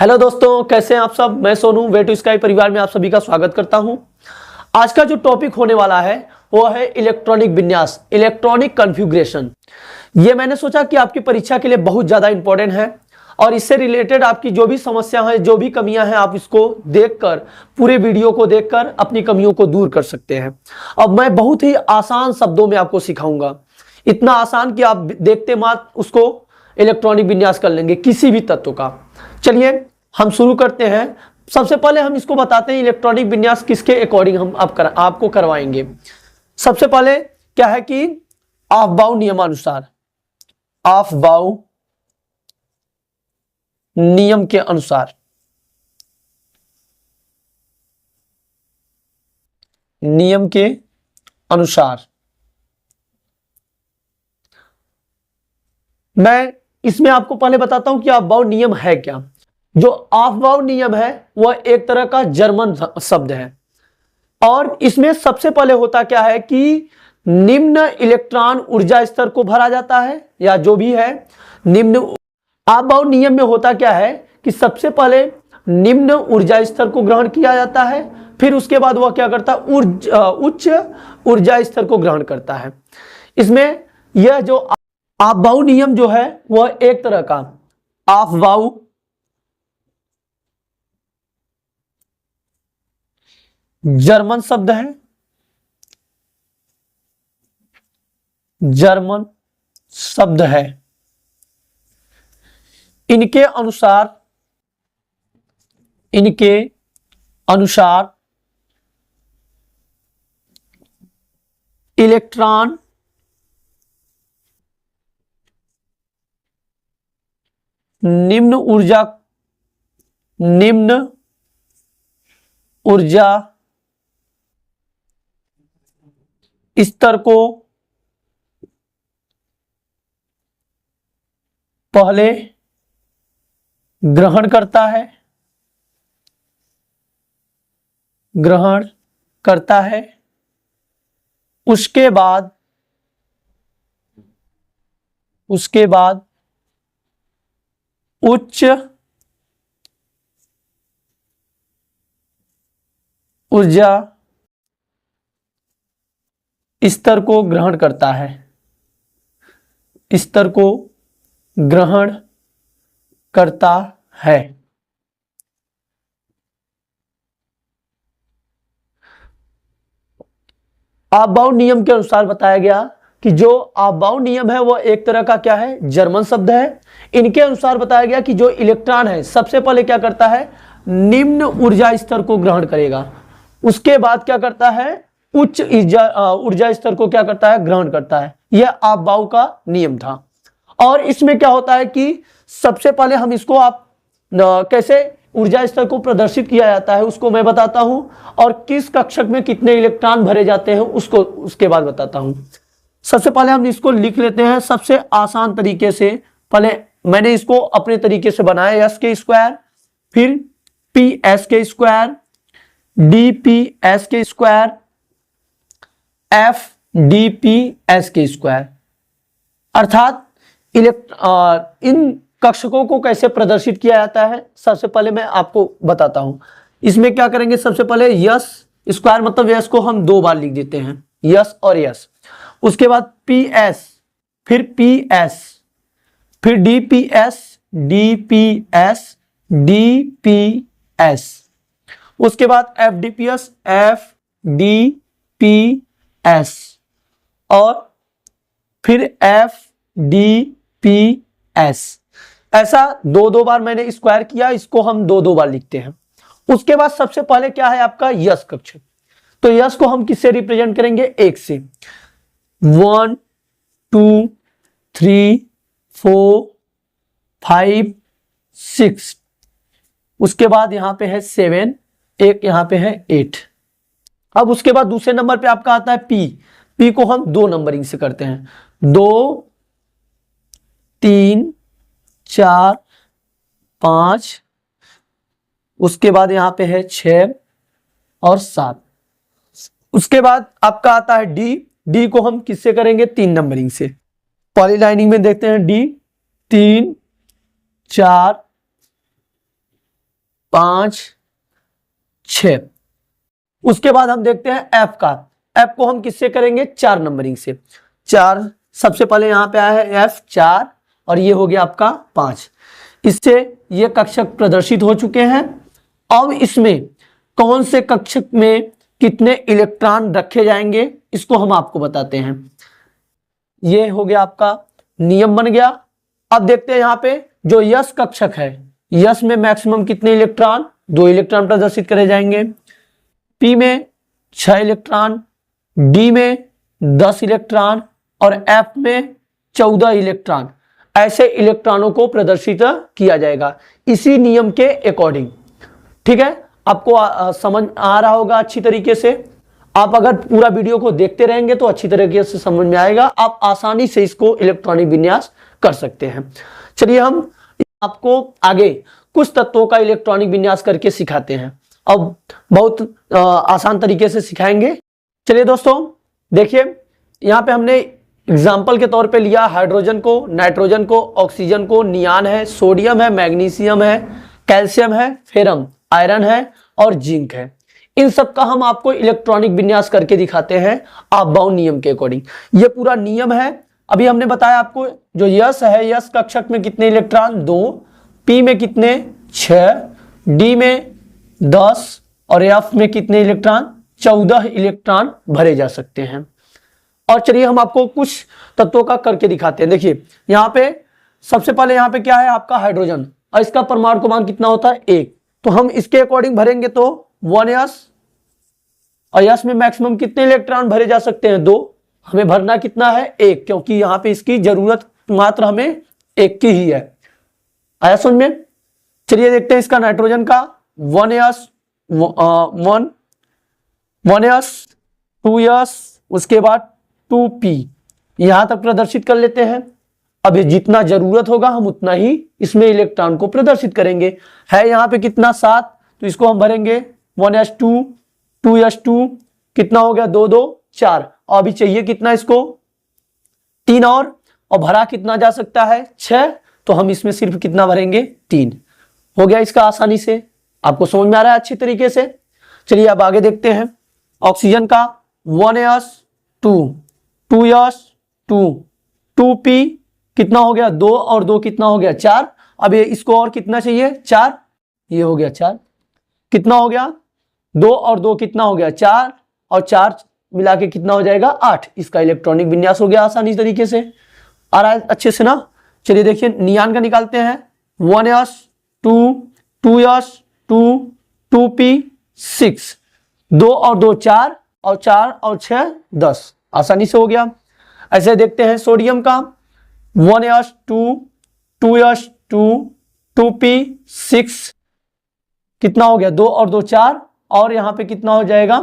Hello दोस्तों, कैसे हैं आप सब। मैं सोनू वे टू स्काई परिवार में आप सभी का स्वागत करता हूं। आज का जो टॉपिक होने वाला है वो है इलेक्ट्रॉनिक विन्यास, इलेक्ट्रॉनिक कॉन्फ़िगरेशन। ये मैंने सोचा कि आपकी परीक्षा के लिए बहुत ज़्यादा इंपॉर्टेंट है और इससे रिलेटेड आपकी जो भी समस्या है, जो भी कमियां हैं, आप इसको देखकर, पूरे वीडियो को देखकर अपनी कमियों को दूर कर सकते हैं। अब मैं बहुत ही आसान शब्दों में आपको सिखाऊंगा, इतना आसान कि आप देखते मात्र उसको इलेक्ट्रॉनिक विन्यास कर लेंगे किसी भी तत्व का। चलिए हम शुरू करते हैं। सबसे पहले हम इसको बताते हैं इलेक्ट्रॉनिक विन्यास किसके अकॉर्डिंग हम आपको करवाएंगे। सबसे पहले क्या है कि ऑफ-बाउ नियमानुसार, ऑफ-बाउ नियम के अनुसार, नियम के अनुसार मैं इसमें आपको पहले बताता हूं कि ऑफ-बाउ नियम है क्या। जो ऑफ-बाउ नियम है वह एक तरह का जर्मन शब्द है और इसमें सबसे पहले होता क्या है कि निम्न इलेक्ट्रॉन ऊर्जा स्तर को भरा जाता है, या जो भी है निम्न। ऑफ-बाउ नियम में होता क्या है कि सबसे पहले निम्न ऊर्जा स्तर को ग्रहण किया जाता है, फिर उसके बाद वह क्या करता है, उच्च ऊर्जा स्तर को ग्रहण करता है। इसमें यह जो ऑफ-बाउ नियम जो है वह एक तरह का ऑफ-बाउ जर्मन शब्द है, जर्मन शब्द है। इनके अनुसार इलेक्ट्रॉन निम्न ऊर्जा स्तर को पहले ग्रहण करता है, उसके बाद उच्च ऊर्जा स्तर को ग्रहण करता है, स्तर को ग्रहण करता है। ऑफ-बाउ नियम के अनुसार बताया गया कि जो ऑफ-बाउ नियम है वह एक तरह का क्या है, जर्मन शब्द है। इनके अनुसार बताया गया कि जो इलेक्ट्रॉन है सबसे पहले क्या करता है, निम्न ऊर्जा स्तर को ग्रहण करेगा, उसके बाद क्या करता है, उच्च ऊर्जा स्तर को क्या करता है, ग्रहण करता है। यह ऑफ-बाउ का नियम था। और इसमें क्या होता है कि सबसे पहले हम इसको कैसे ऊर्जा स्तर को प्रदर्शित किया जाता है उसको मैं बताता हूं, और किस कक्षक में कितने इलेक्ट्रॉन भरे जाते हैं उसके बाद बताता हूं। सबसे पहले हम इसको लिख लेते हैं सबसे आसान तरीके से। पहले मैंने इसको अपने तरीके से बनाया, एस के स्क्वायर, फिर पी एस के स्क्वायर, डी पी एस के square, F D P S के स्क्वायर। अर्थात इन कक्षकों को कैसे प्रदर्शित किया जाता है सबसे पहले मैं आपको बताता हूं। इसमें क्या करेंगे, सबसे पहले यस स्क्वायर मतलब यस को हम दो बार लिख देते हैं, यस और यस। उसके बाद पी एस, फिर पी एस, फिर D P S, D P S, D P S. उसके बाद F D P S, F D P S, और फिर एफ डी पी एस। ऐसा दो बार मैंने स्क्वायर किया, इसको हम दो बार लिखते हैं। उसके बाद सबसे पहले क्या है आपका यस कक्षक। तो यस को हम किससे रिप्रेजेंट करेंगे, एक से। 1 2 3 4 5 6, उसके बाद यहां पे है 7, एक यहां पे है 8। अब उसके बाद दूसरे नंबर पे आपका आता है पी को हम दो नंबरिंग से करते हैं, 2 3 4 5, उसके बाद यहां पे है 6 और 7। उसके बाद आपका आता है डी को हम किससे करेंगे, 3 नंबरिंग से। पहली लाइनिंग में देखते हैं डी 3 4 5 6। उसके बाद हम देखते हैं एफ का। एफ को हम किससे करेंगे? 4 नंबरिंग से। 4 सबसे पहले यहां पे आया है एफ 4 और ये हो गया आपका 5। इससे ये कक्षक प्रदर्शित हो चुके हैं। अब इसमें कौन से कक्षक में कितने इलेक्ट्रॉन रखे जाएंगे इसको हम आपको बताते हैं। ये हो गया आपका नियम बन गया। अब देखते हैं यहां पे जो यस कक्षक है, यस में मैक्सिमम कितने इलेक्ट्रॉन? 2 इलेक्ट्रॉन प्रदर्शित करे जाएंगे। पी में 6 इलेक्ट्रॉन, डी में 10 इलेक्ट्रॉन और एफ में 14 इलेक्ट्रॉन। ऐसे इलेक्ट्रॉनों को प्रदर्शित किया जाएगा इसी नियम के अकॉर्डिंग। ठीक है, आपको समझ आ रहा होगा अच्छी तरीके से। आप अगर पूरा वीडियो को देखते रहेंगे तो अच्छी तरीके से समझ में आएगा, आप आसानी से इसको इलेक्ट्रॉनिक विन्यास कर सकते हैं। चलिए हम आपको आगे कुछ तत्वों का इलेक्ट्रॉनिक विन्यास करके सिखाते हैं। अब बहुत आसान तरीके से सिखाएंगे। चलिए दोस्तों देखिए, यहाँ पे हमने एग्जाम्पल के तौर पे लिया हाइड्रोजन को, नाइट्रोजन को, ऑक्सीजन को, नियान है, सोडियम है, मैग्नीशियम है, कैल्शियम है, फेरम, आयरन है और जिंक है। इन सब का हम आपको इलेक्ट्रॉनिक विन्यास करके दिखाते हैं आप-बाउंड नियम के अकॉर्डिंग। ये पूरा नियम है। अभी हमने बताया आपको जो यस है, यस कक्षक में कितने इलेक्ट्रॉन? 2, पी में कितने? 6, डी में 10 और एफ में कितने इलेक्ट्रॉन? 14 इलेक्ट्रॉन भरे जा सकते हैं। और चलिए हम आपको कुछ तत्वों का करके दिखाते हैं। देखिए यहाँ पे सबसे पहले यहाँ पे क्या है आपका हाइड्रोजन, और इसका परमाणु क्रमांक कितना होता है? 1। तो हम इसके अकॉर्डिंग भरेंगे तो 1s, और यस में मैक्सिमम कितने इलेक्ट्रॉन भरे जा सकते हैं? 2। हमें भरना कितना है? 1, क्योंकि यहाँ पे इसकी जरूरत मात्र हमें 1 की ही है। आया समझ में? चलिए देखते हैं इसका नाइट्रोजन का 1s 2s, उसके बाद 2p, यहां तक प्रदर्शित कर लेते हैं। अभी जितना जरूरत होगा हम उतना ही इसमें इलेक्ट्रॉन को प्रदर्शित करेंगे। है यहाँ पे कितना? 7, तो इसको हम भरेंगे 1s2 2s2, कितना हो गया? 2 2 4। और अभी चाहिए कितना इसको? 3 और भरा कितना जा सकता है? 6, तो हम इसमें सिर्फ कितना भरेंगे? 3। हो गया इसका आसानी से। आपको समझ में आ रहा है अच्छी तरीके से। चलिए अब आगे देखते हैं ऑक्सीजन का 1s 2 2s 2 2p, कितना हो गया? 2 और 2 कितना हो गया? 4। अब ये इसको और कितना चाहिए? 4, ये हो गया 4। कितना हो गया? 2 और 2 कितना हो गया? 4 और 4 मिला के कितना हो जाएगा? 8। इसका इलेक्ट्रॉनिक विन्यास हो गया आसानी तरीके से। आ रहा है अच्छे से ना? चलिए देखिए नियान का निकालते हैं। 1s 2 2s 2 2p 6, 2 और 2 4 और 4 और 6 10, आसानी से हो गया। ऐसे देखते हैं सोडियम का 1s 2 2s 2 2p 6, कितना हो गया? 2 और 2 4, और यहां पे कितना हो जाएगा?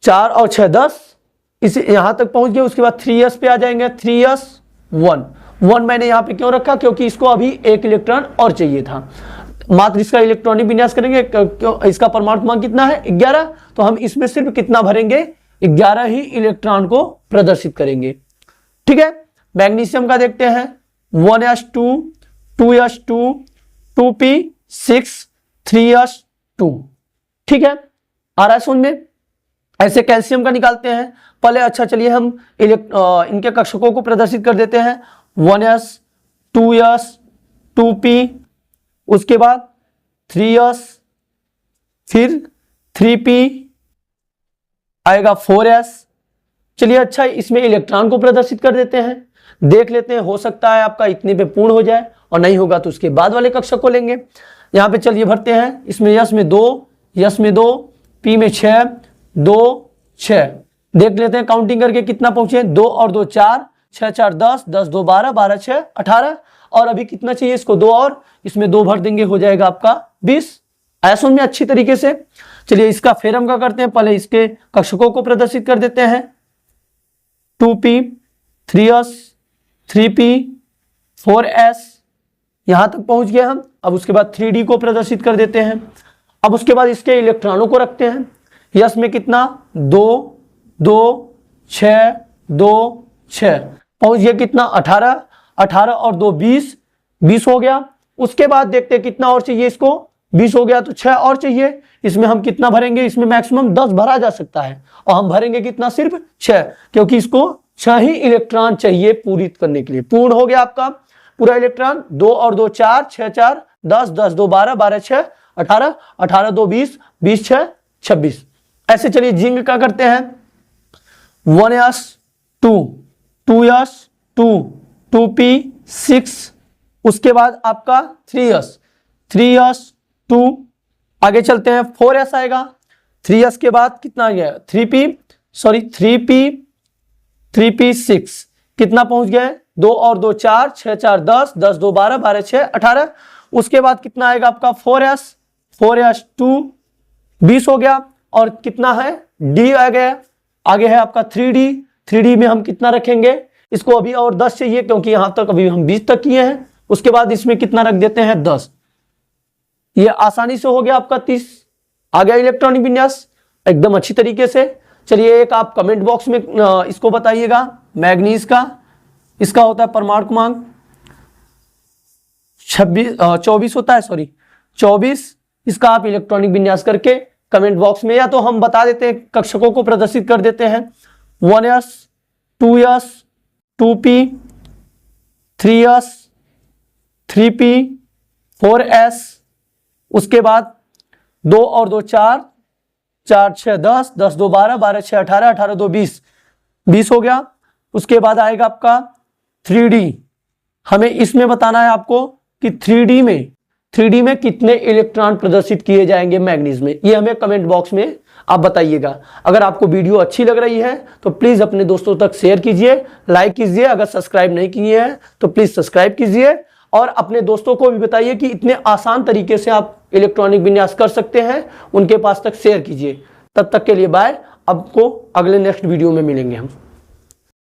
4 और 6 10, इसे यहां तक पहुंच गए। उसके बाद 3s पे आ जाएंगे। 3s 1 मैंने यहां पे क्यों रखा? क्योंकि इसको अभी 1 इलेक्ट्रॉन और चाहिए था। मात्र इसका इलेक्ट्रॉनिक विन्यास करेंगे। इसका परमाणु क्रमांक कितना है? 11, तो हम इसमें सिर्फ कितना भरेंगे? 11 ही इलेक्ट्रॉन को प्रदर्शित करेंगे। ठीक है, मैग्नीशियम का देखते हैं 1s2 2s2 2p 6 3s2। ठीक है, आ रहा है समझ में? ऐसे कैल्शियम का निकालते हैं पहले। अच्छा चलिए हम इनके कक्षकों को प्रदर्शित कर देते हैं। 1s 2s 2p, उसके बाद 3s, फिर 3p आएगा 4s। चलिए अच्छा इसमें इलेक्ट्रॉन को प्रदर्शित कर देते हैं। देख लेते हैं, हो सकता है आपका इतने पे पूर्ण हो जाए, और नहीं होगा तो उसके बाद वाले कक्षक को लेंगे। यहाँ पे चलिए भरते हैं। इसमें यस में 2, यस में 2, पी में 6 2 6। देख लेते हैं काउंटिंग करके कितना पहुंचे। 2 और 2 4, 6 4 10, 10 2 12, 12 6 18, और अभी कितना चाहिए इसको? 2 और, इसमें 2 भर देंगे, हो जाएगा आपका 20। ऐसा में अच्छी तरीके से। चलिए इसका फेरम का करते हैं। पहले इसके कक्षकों को प्रदर्शित कर देते हैं। 2p 3s 3p 4s, यहां तक पहुंच गए हम। अब उसके बाद 3d को प्रदर्शित कर देते हैं। अब उसके बाद इसके इलेक्ट्रॉनों को रखते हैं। यस में कितना? 2 2 6 2 6, पहुंच गया कितना? 18 18 और 2 20 20 हो गया। उसके बाद देखते हैं कितना और चाहिए इसको, 20 हो गया तो 6 और चाहिए। इसमें हम कितना भरेंगे, इसमें मैक्सिमम 10 भरा जा सकता है और हम भरेंगे कितना, सिर्फ 6, क्योंकि इसको 6 ही इलेक्ट्रॉन चाहिए पूरित करने के लिए। पूर्ण हो गया आपका पूरा इलेक्ट्रॉन। 2 और 2 4, 6 4 10, 10 2 12, 12 6 18, 18 2 20, 20 6 26। ऐसे चलिए जिंक का करते हैं। 1s 2, 2s 2, 2p 6, उसके बाद आपका 3s 2, आगे चलते हैं 4s आएगा। 3s के बाद कितना आ गया, 3p 6, कितना पहुंच गए, 2 और 2 4, 6 4 10, 10 2 12, 12 6 18। उसके बाद कितना आएगा आपका 4s 2, 20 हो गया। और कितना है, d आ गया। आगे है आपका 3d में हम कितना रखेंगे, इसको अभी और 10 चाहिए क्योंकि यहां तक अभी हम 20 तक किए हैं। उसके बाद इसमें कितना रख देते हैं, 10। ये आसानी से हो गया आपका 30। आ गया इलेक्ट्रॉनिक विन्यास एकदम अच्छी तरीके से। चलिए एक आप कमेंट बॉक्स में इसको बताइएगा। मैग्नीज का इसका होता है परमाणु क्रमांक 24 होता है, 24। इसका आप इलेक्ट्रॉनिक विन्यास करके कमेंट बॉक्स में, या तो हम बता देते हैं, कक्षकों को प्रदर्शित कर देते हैं। 1s 2s 2p 3s 3p 4s, उसके बाद 2 और 2 4, 4 6 10, 10 2 12, 12 6 18, 18 2 20, 20 हो गया। उसके बाद आएगा आपका 3d। हमें इसमें बताना है आपको कि 3d में कितने इलेक्ट्रॉन प्रदर्शित किए जाएंगे मैग्नीज में, ये हमें कमेंट बॉक्स में आप बताइएगा। अगर आपको वीडियो अच्छी लग रही है तो प्लीज अपने दोस्तों तक शेयर कीजिए, लाइक कीजिए। अगर सब्सक्राइब नहीं किए हैं तो प्लीज सब्सक्राइब कीजिए और अपने दोस्तों को भी बताइए कि इतने आसान तरीके से आप इलेक्ट्रॉनिक विन्यास कर सकते हैं, उनके पास तक शेयर कीजिए। तब तक के लिए बाय। आपको अगले नेक्स्ट वीडियो में मिलेंगे हम।